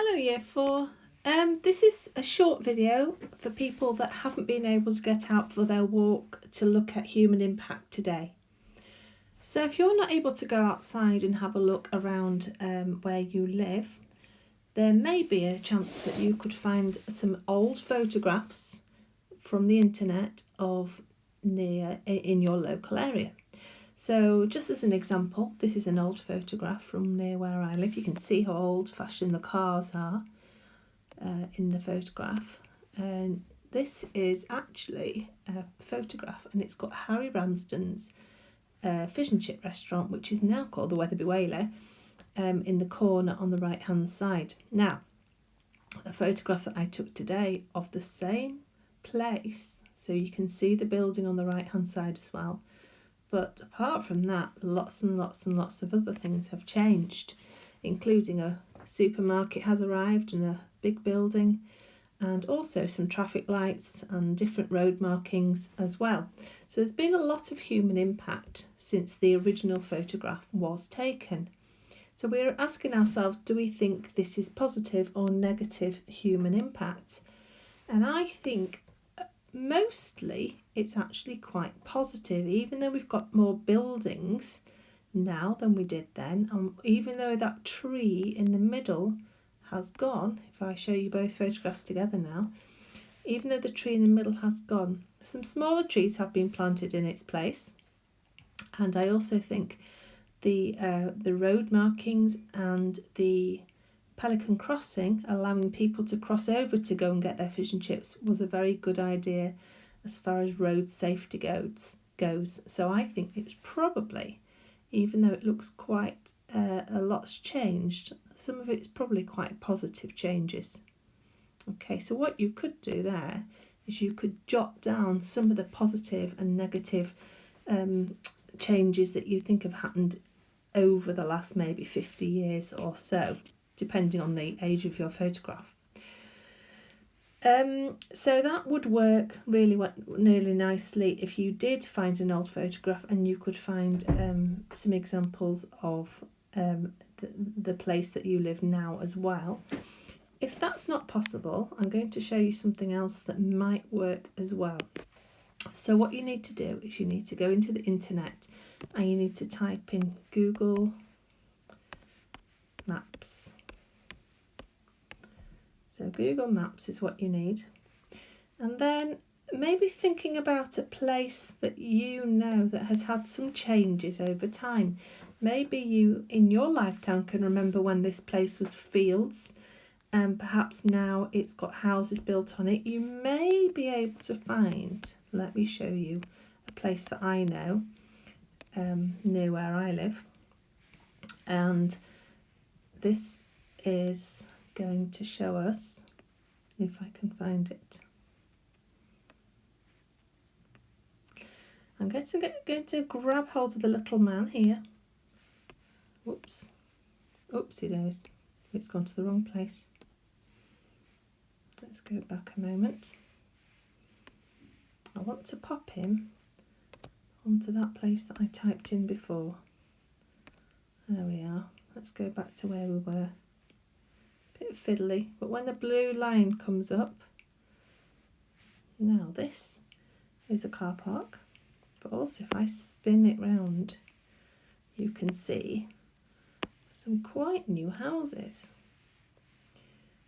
Hello Year 4. This is a short video for people that haven't been able to get out for their walk to look at human impact today. So if you're not able to go outside and have a look around where you live, there may be a chance that you could find some old photographs from the internet of in your local area. So just as an example, this is an old photograph from near where I live. You can see how old-fashioned the cars are in the photograph. And this is actually a photograph, and it's got Harry Ramsden's fish and chip restaurant, which is now called the Wetherby Whaler, in the corner on the right-hand side. Now, a photograph that I took today of the same place, so you can see the building on the right-hand side as well. But apart from that, lots and lots and lots of other things have changed, including a supermarket has arrived and a big building, and also some traffic lights and different road markings as well. So there's been a lot of human impact since the original photograph was taken. So we're asking ourselves, do we think this is positive or negative human impact? And I think mostly it's actually quite positive, even though we've got more buildings now than we did then, and even though that tree in the middle has gone. If I show you both photographs together now, even though the tree in the middle has gone, some smaller trees have been planted in its place. And I also think the road markings and the Pelican crossing, allowing people to cross over to go and get their fish and chips, was a very good idea as far as road safety goes. So I think it's probably, even though it looks quite a lot's changed, some of it's probably quite positive changes. Okay, so what you could do there is you could jot down some of the positive and negative changes that you think have happened over the last maybe 50 years or so, depending on the age of your photograph. So that would work really nicely if you did find an old photograph and you could find some examples of the place that you live now as well. If that's not possible, I'm going to show you something else that might work as well. So what you need to do is you need to go into the internet and you need to type in Google Maps. So Google Maps is what you need. And then maybe thinking about a place that you know that has had some changes over time. Maybe you in your lifetime can remember when this place was fields, and perhaps now it's got houses built on it. You may be able to find, let me show you a place that I know near where I live. And this is going to show us, if I can find it. I'm going to grab hold of the little man here. Whoops. Oopsie days. It's gone to the wrong place. Let's go back a moment. I want to pop him onto that place that I typed in before. There we are. Let's go back to where we were. Bit fiddly, but when the blue line comes up, now this is a car park, but also if I spin it round, you can see some quite new houses.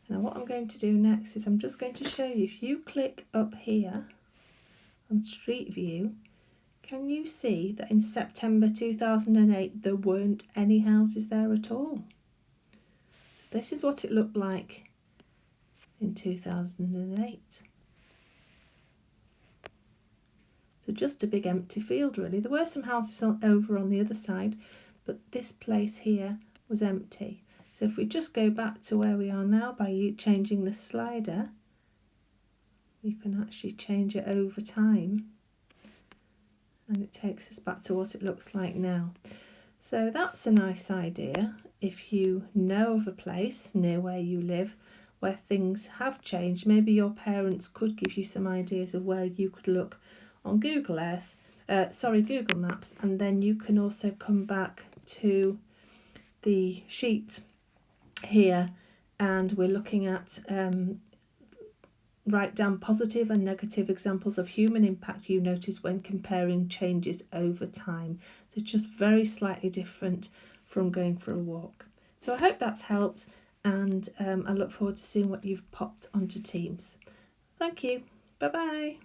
Now what I'm going to do next is I'm just going to show you, if you click up here on Street View, can you see that in September 2008 there weren't any houses there at all? This is what it looked like in 2008. So just a big empty field really. There were some houses over on the other side, but this place here was empty. So if we just go back to where we are now by changing the slider, you can actually change it over time and it takes us back to what it looks like now. So that's a nice idea if you know of a place near where you live where things have changed. Maybe your parents could give you some ideas of where you could look on Google Maps, and then you can also come back to the sheet here and we're looking at write down positive and negative examples of human impact you notice when comparing changes over time. So just very slightly different from going for a walk. So I hope that's helped, and I look forward to seeing what you've popped onto Teams. Thank you. Bye bye.